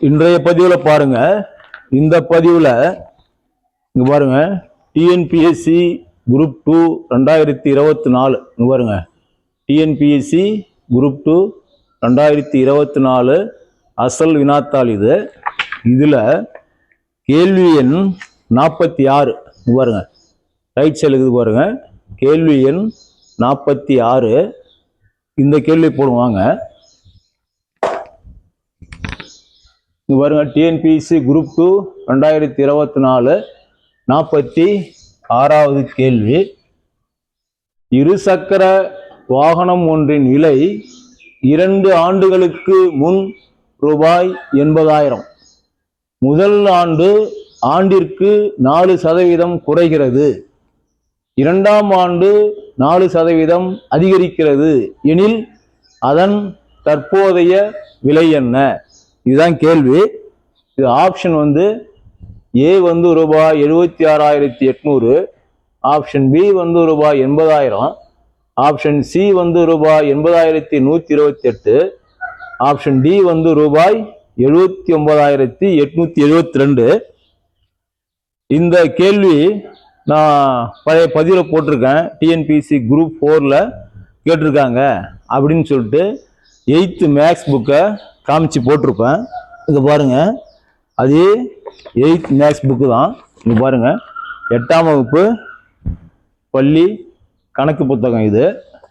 இன்றைய பதிவுல பாருங்க. இந்த பதிவுல இங்க பாருங்க, டிஎன்பிஎஸ்சி குரூப் 2 2024 இங்க பாருங்க, டிஎன்பிஎஸ்சி குரூப் 2 2024 அசல் வினாத்தாள் இது. இதுல கேள்வி எண் 46 பாருங்க, ரைட் சைடு இருக்குது பாருங்க, கேள்வி எண் 46. இந்த கேள்வி போடுவாங்க. இங்க பாருங்க, டிஎன்பிஎஸ்சி குரூப் 2 2024 46வது கேள்வி. இருசக்கர வாகனம் ஒன்றின் விலை 2 ஆண்டுகளுக்கு முன் ரூபாய் 80,000. முதல் ஆண்டிற்கு 4% குறைகிறது, இரண்டாம் ஆண்டு 4% அதிகரிக்கிறது எனில் அதன் தற்போதைய விலை என்ன? இதுதான் கேள்வி. இது ஆப்ஷன் வந்து ஏ வந்து ரூபாய் 76,800, ஆப்ஷன் பி வந்து ரூபாய் 80,000, ஆப்ஷன் சி வந்து ரூபாய் 80,128, ஆப்ஷன் டி வந்து ரூபாய் 79,872. இந்த கேள்வி நான் பழைய பதிவில் போட்டிருக்கேன். டிஎன்பிஎஸ்சி குரூப் 4ல கேட்டிருக்காங்க அப்படின்னு சொல்லிட்டு 8th மேக்ஸ் புக்கை காமிச்சு போட்டிருப்பேன். இங்க பாருங்க, அதே 8th மேக்ஸ் புக்கு தான். இங்க பாருங்க, 8ஆம் வகுப்பு பள்ளி கணக்கு புத்தகம் இது.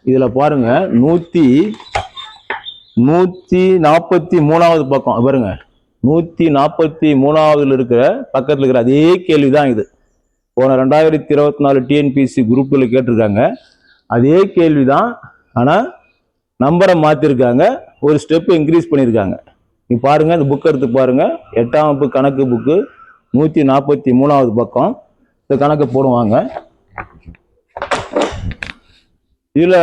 இதுல பாருங்க 143வது பக்கம் பாருங்க, 143வது இருக்கிற பக்கத்துல இருக்கிற அதே கேள்விதான் இது. போன 2024 டிஎன்பிஎஸ்சி குரூப்ல கேட்டிருக்காங்க. அதே கேள்விதான், ஆனா நம்பரை மாத்திருக்காங்க, ஒரு ஸ்டெப் இன்க்ரீஸ் பண்ணியிருக்காங்க. நீ பாருங்க, இந்த புக் எடுத்து பாருங்க, 8ஆம் வகுப்பு கணக்கு புக்கு 143வது பக்கம். இந்த கணக்கு போடுவாங்க. இதுல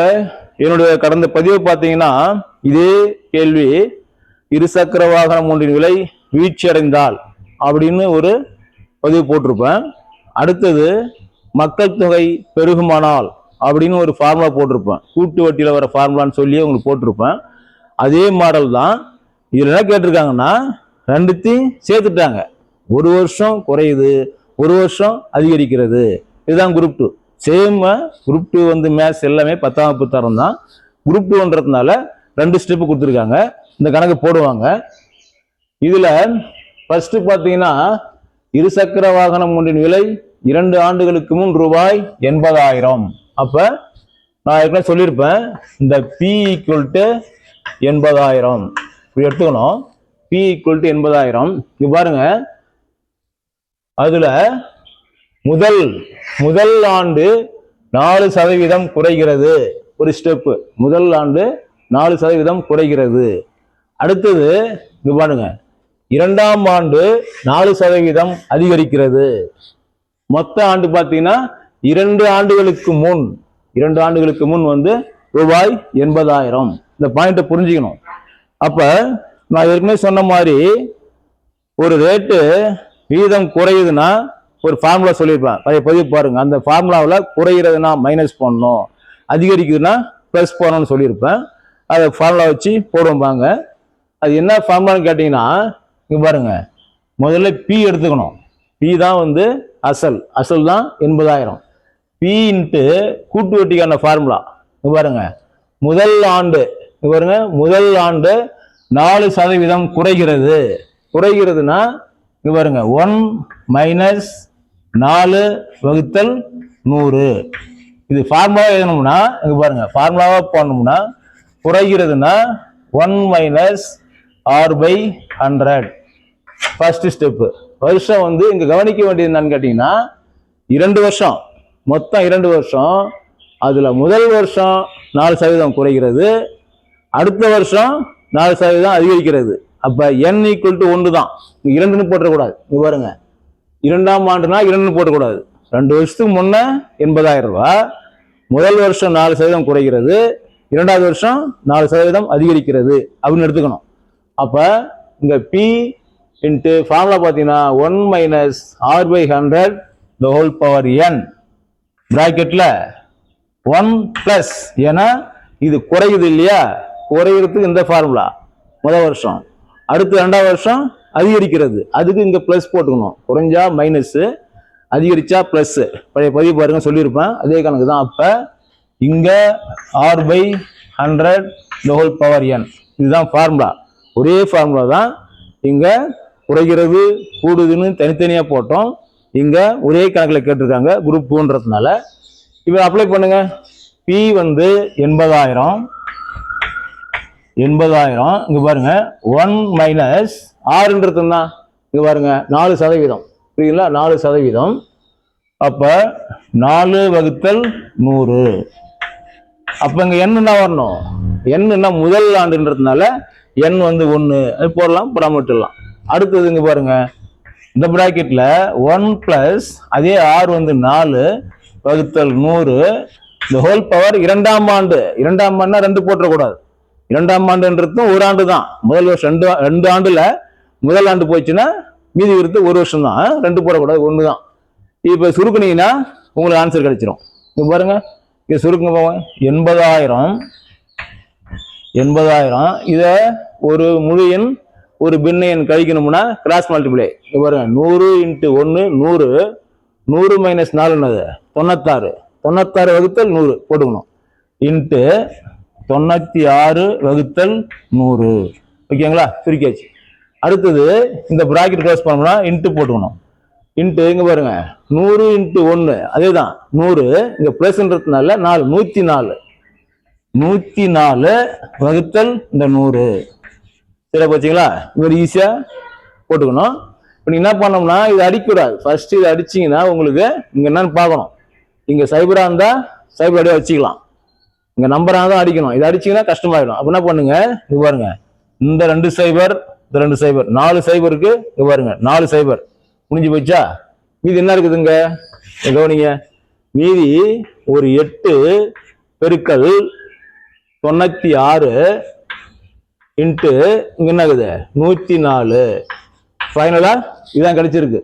என்னுடைய கடந்த பதிவை பார்த்தீங்கன்னா, இதே கேள்வி இருசக்கர வாகனம் ஒன்றின் விலை வீழ்ச்சி அடைந்தால் அப்படின்னு ஒரு பதிவு போட்டிருப்பேன். அடுத்தது மக்கள் தொகை பெருகுமானால் அப்படின்னு ஒரு ஃபார்முலா போட்டிருப்பேன். கூட்டு வட்டியில வர ஃபார்முலான்னு சொல்லி உங்களுக்கு போட்டிருப்பேன். அதே மாடல் தான். இதுல என்ன கேட்டிருக்காங்கன்னா, ரெண்டுத்தையும் சேர்த்துட்டாங்க. ஒரு வருஷம் குறையுது, ஒரு வருஷம் அதிகரிக்கிறது. இதுதான் குரூப் 2. சேம் குரூப் 2 வந்து மேத்ஸ் எல்லாமே 10ஆம் வகுப்பு தரம் தான். குரூப் 2ன்றதுனால 2 ஸ்டெப் கொடுத்துருக்காங்க. இந்த கணக்கு போடுவாங்க. இதுல ஃபர்ஸ்ட் பாத்தீங்கன்னா, இருசக்கர வாகனம் ஒன்றின் விலை 2 ஆண்டுகளுக்கு முன் ரூபாய் 80,000. அப்ப நான் ஏற்கனவே சொல்லியிருப்பேன், இந்த பி ஈக்குவல் டு 80,000 இப்படி எடுத்துக்கணும். P equal to 80,000. இங்க பாருங்க, அதுல முதல் ஆண்டு 4% குறைகிறது, ஒரு ஸ்டெப். முதல் ஆண்டு 4% குறைகிறது. அடுத்தது இங்க பாருங்க, இரண்டாம் ஆண்டு 4% அதிகரிக்கிறது. மொத்த ஆண்டு பார்த்தீங்கன்னா 2 ஆண்டுகளுக்கு முன் வந்து ரூபாய் 80,000. இந்த பாயிண்ட புரிஞ்சுக்கணும். அப்ப நான் ஏற்கனவே சொன்ன மாதிரி, ஒரு ரேட்டு வீதம் குறையுதுன்னா ஒரு ஃபார்முலா சொல்லியிருப்பேன், அதை பதிவு பாருங்க. அந்த ஃபார்முலாவில் குறைகிறதுனா மைனஸ் பண்ணணும், அதிகரிக்குதுன்னா பிளஸ் பண்ணணும்னு சொல்லியிருப்பேன். அதை ஃபார்முலா வச்சு போடுவாங்க. அது என்ன ஃபார்முலான்னு கேட்டீங்கன்னா, இங்க பாருங்க, முதல்ல பி எடுத்துக்கணும். பி தான் வந்து அசல் தான் 80,000. பி இன்ட்டு கூட்டு வட்டிக்கான ஃபார்முலா. இங்க பாருங்க, முதல் ஆண்டு 4% குறைகிறதுனா இங்க பாருங்க, 1 மைனஸ் 4 வகுத்தல் 100. இது ஃபார்முலா எழுதணும்னா இங்க பாருங்க, ஃபார்முலாவா போடணும்னா குறைகிறதுனா 1 மைனஸ் R/100. First step. வருஷம் வந்து இங்க கவனிக்க வேண்டியது என்னன்னு கேட்டீங்கன்னா, 2 வருஷம், மொத்தம் 2 வருஷம். அதுல முதல் வருஷம் 4% குறைகிறது, அடுத்த வருஷம் 4% அதிகரிக்கிறது. அப்ப n ஈக்குவல் டு 1 தான். 2ன்னு போட்டக்கூடாது. இங்க பாருங்க, இரண்டாம் ஆண்டுனா 2ன்னு போட்டக்கூடாது. 2 வருஷத்துக்கு முன்ன 80,000 ரூபாய், முதல் வருஷம் 4% குறைகிறது, இரண்டாவது வருஷம் 4% அதிகரிக்கிறது அப்படின்னு எடுத்துக்கணும். அப்ப இங்க பி இன்ட்டு ஃபார்முலா பார்த்தீங்கன்னா 1 minus R/100 the whole power n பிராக்கெட்ல 1 plus, ஏன்னா இது குறையுது இல்லையா, குறைகிறதுக்கு இந்த ஃபார்முலா முதல் வருஷம், அடுத்து 2ஆவது வருஷம் அதிகரிக்கிறது. அதுக்கு இங்க பிளஸ் போட்டுக்கணும். குறைஞ்சா மைனஸ், அதிகரிச்சா பிளஸ். பழைய பதிவு பாருங்க சொல்லியிருப்பேன், அதே கணக்கு தான். அப்ப இங்க r/100 the whole power n, இதுதான் ஃபார்முலா. ஒரே ஃபார்முலா தான். இங்க குறைகிறது கூடுதுன்னு தனித்தனியா போட்டோம், இங்க ஒரே கணக்குல கேட்டிருக்காங்க குரூப் 2ன்றதுனால. இப்ப அப்ளை பண்ணுங்க. P வந்து 80,000, இங்க பாருங்க 1 மைனஸ் ஆறுன்றதுன்னா இங்க பாருங்க 4%, புரியுங்களா? 4%. அப்ப 4 வகுத்தல் 100. அப்ப இங்க என்ன வரணும்? என்ன முதல் ஆண்டுன்றதுனால n வந்து 1 அது போடலாம், போடாம விட்டுடலாம். அடுத்தது இங்க பாருங்க, இந்த பிராக்கெட்ல 1 பிளஸ் அதே r வந்து 4 வகுத்தல் 100 the whole power இரண்டாம் ஆண்டு. இரண்டாம் ஆண்டுனா 2 போட்டக்கூடாது. இரண்டாம் ஆண்டுன்றதும் ஒரு ஆண்டு தான். முதல் வருஷம் ரெண்டு ஆண்டுல முதல் ஆண்டு போயிடுச்சுன்னா மீதி இருக்கிறது ஒரு வருஷம் தான். 2 போடக்கூடாது, 1 தான். இப்ப சுருக்குனீங்கன்னா உங்களுக்கு ஆன்சர் கிடைச்சிரும். இங்க பாருங்க, இங்க சுருக்குங்க போங்க. 80,000 இத ஒரு முழு எண் ஒரு பின்ன எண் கழிக்கணும்னா கிராஸ் மல்டிப்ளை. இங்க பாருங்க 100 × 1 100, 100 மைனஸ் 4 என்னது 96, 96 வகுத்தல் 100 போட்டுக்கணும், இன்ட்டு 96 வகுத்தல் 100. ஓகேங்களா? சுருக்கியாச்சு. அடுத்தது இந்த பிராக்கெட் க்ளோஸ் பண்ணோம்னா இன்ட்டு போட்டுக்கணும். இன்ட்டு இங்க பாருங்க 100 × 1 அதேதான் 100, இங்க பிளஸ்ன்றதுனால 4, 104 வகுத்தல் இந்த 100. சரி போச்சுங்களா? இவர் ஈஸியா போட்டுக்கணும். இப்போ நீங்க என்ன பண்ணோம்னா இதை அடிக்கூடாது. ஃபர்ஸ்ட் இதை அடிச்சிங்கன்னா உங்களுக்கு இங்க என்னன்னு பார்க்கணும். இங்க சைபரா இருந்தா சைபர் அடியா வச்சுக்கலாம், இங்க நம்பரா தான் அடிக்கணும். இதை அடிச்சிங்கன்னா கஷ்டமாயிடும். அப்ப என்ன பண்ணுங்க, இங்க பாருங்க இந்த 2 சைபர், இந்த 2 சைபர், 4 சைபருக்கு இங்க பாருங்க 4 சைபர் முடிஞ்சு போச்சா? மீதி என்ன இருக்குதுங்க கவனிங்க. மீதி ஒரு 8 பெருக்கல் 96 இன்ட்டு இங்க என்ன இருக்குது 104. ஃபைனலா இதான் கிடைச்சிருக்கு.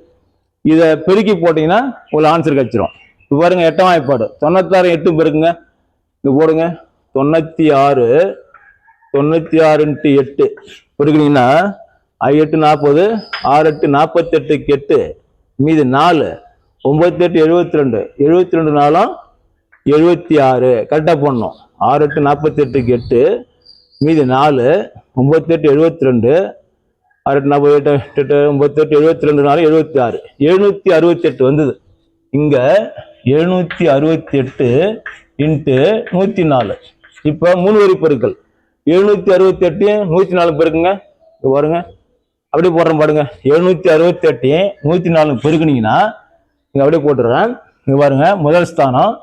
இதை பெருக்கி போட்டீங்கன்னா உங்களுக்கு ஆன்சர் கிடைச்சிரும். இப்போ பாருங்க 8ஆம் வாய்ப்பாடு 96 8 பெருக்குங்க, இது போடுங்க 96 × 8 பெருக்குனீங்கன்னா 8 40, 6 8 48க்கு 8, மீது 4 9 8 72, 72 4 76. கரெக்டா போடணும். 6 8 48க்கு 8, மீது 4 9 8 72, 6 8 48 9 8 72 4 76, 768 வந்தது. இங்க 768 இன்ட்டு 104. இப்ப 3 வரி பெருக்கல் 768 104 பெருக்குங்க. பாருங்க அப்படியே போடுறேன் பாருங்க. 768 104 பெருக்குனீங்கன்னா இங்க அப்படியே போட்டுறேன். இங்க பாருங்க முதல் ஸ்தானம்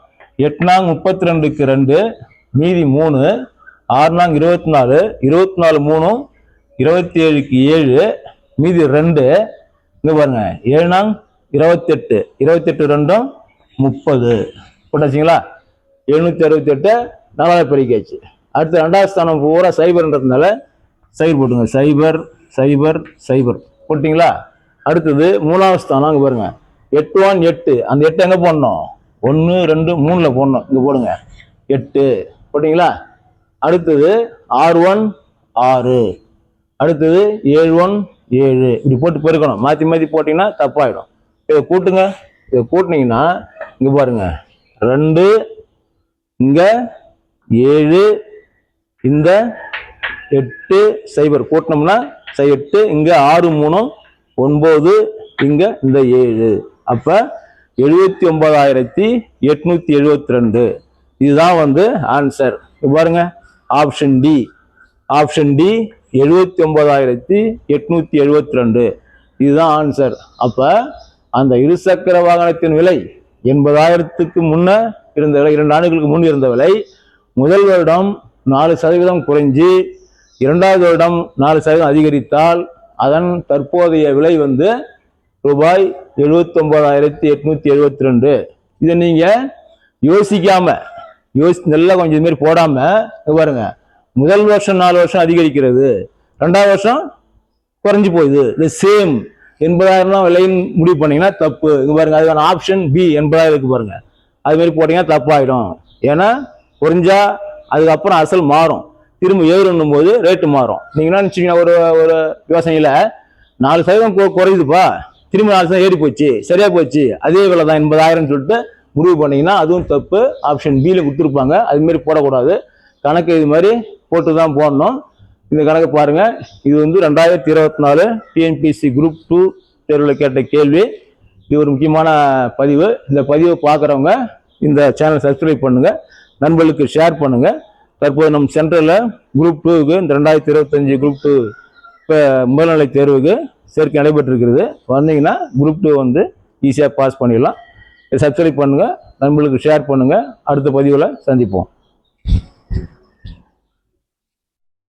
8 நாங் 32க்கு 2, மீதி 3, 6 நாங் 24, 24 3 27க்கு 7, மீதி 2. இங்க பாருங்க 7 நாங் 28, 28 2 30 போட்டாச்சுங்களா? 768 4ஆவது பெருக்கியாச்சு. அடுத்து 2வது ஸ்தானம் பூரா சைபர்ன்றதுனால சைபர் போட்டுங்க. 0 0 0 போட்டீங்களா? அடுத்தது 3வது ஸ்தானம் இங்க பாருங்க 8 1 8, அந்த 8 எங்க போடணும்? 1 2 3ல போடணும். இங்க போடுங்க 8 போட்டீங்களா? அடுத்தது 6 1 6, அடுத்தது 7 1 7, இப்படி போட்டு பெருக்கணும். மாத்தி மாத்தி போட்டீங்கன்னா தப்பாயிடும். இதை கூட்டுங்க. இதை கூட்டினீங்கன்னா இங்க பாருங்க 2 இங்க 7 இந்த 8 0 கூட்டினோம்னா 8, இங்க 6 3 9, இங்க இந்த 7. அப்ப 79,872. இதுதான் வந்து ஆன்சர். பாருங்க ஆப்ஷன் டி. ஆப்ஷன் டி 79,872 இதுதான் ஆன்சர். அப்ப அந்த இருசக்கர வாகனத்தின் விலை 80,000க்கு முன்ன இருந்த விலை, 2 ஆண்டுகளுக்கு முன் இருந்த விலை முதல் வருடம் 4% குறைஞ்சி 2வது வருடம் 4% அதிகரித்தால் அதன் தற்போதைய விலை வந்து ரூபாய் 79,872. இதை நீங்க யோசிக்காம நல்லா கொஞ்சம் இது மாதிரி போடாம பாருங்க, முதல் வருஷம் 4 வருஷம் அதிகரிக்கிறது, 2வது வருஷம் குறைஞ்சு போகுது. இது சேம் 80,000 விலைன்னு முடிவு பண்ணீங்கன்னா தப்பு. இங்க பாருங்க அதுக்கான ஆப்ஷன் பி 80,000 இருக்கு பாருங்க. அது மாதிரி போட்டீங்கன்னா தப்பாயிடும். ஏன்னா குறைஞ்சா அதுக்கப்புறம் அசல் மாறும், திரும்ப ஏறும் போது ரேட்டு மாறும். நீங்க என்ன நினைச்சீங்கன்னா ஒரு யோசனையில 4% குறையுதுப்பா, திரும்ப 4% ஏறி போச்சு, சரியா போச்சு, அதே விலை தான் 80,000 சொல்லிட்டு முடிவு பண்ணீங்கன்னா அதுவும் தப்பு. ஆப்ஷன் பியில் கொடுத்துருப்பாங்க, அது மாதிரி போடக்கூடாது. கணக்கு இது மாதிரி போட்டு தான் போடணும். இந்த கணக்கு பாருங்க. இது வந்து 2024 டிஎன்பிஎஸ்சி குரூப் 2 தேர்வில் கேட்ட கேள்வி. இது ஒரு முக்கியமான பதிவு. இந்த பதிவை பார்க்குறவங்க இந்த சேனலை சப்ஸ்கிரைப் பண்ணுங்க, நண்பர்களுக்கு ஷேர் பண்ணுங்க. தற்போது நம் சென்டரில் குரூப் 2க்கு இந்த 2025 குரூப் 2 இப்போ முதல்நிலை தேர்வுக்கு சேர்க்கை நடைபெற்றிருக்கிறது. வந்தீங்கன்னா குரூப் 2 வந்து ஈஸியாக பாஸ் பண்ணிடலாம். சப்ஸ்கிரைப் பண்ணுங்க, நண்பர்களுக்கு ஷேர் பண்ணுங்க. அடுத்த பதிவில் சந்திப்போம்.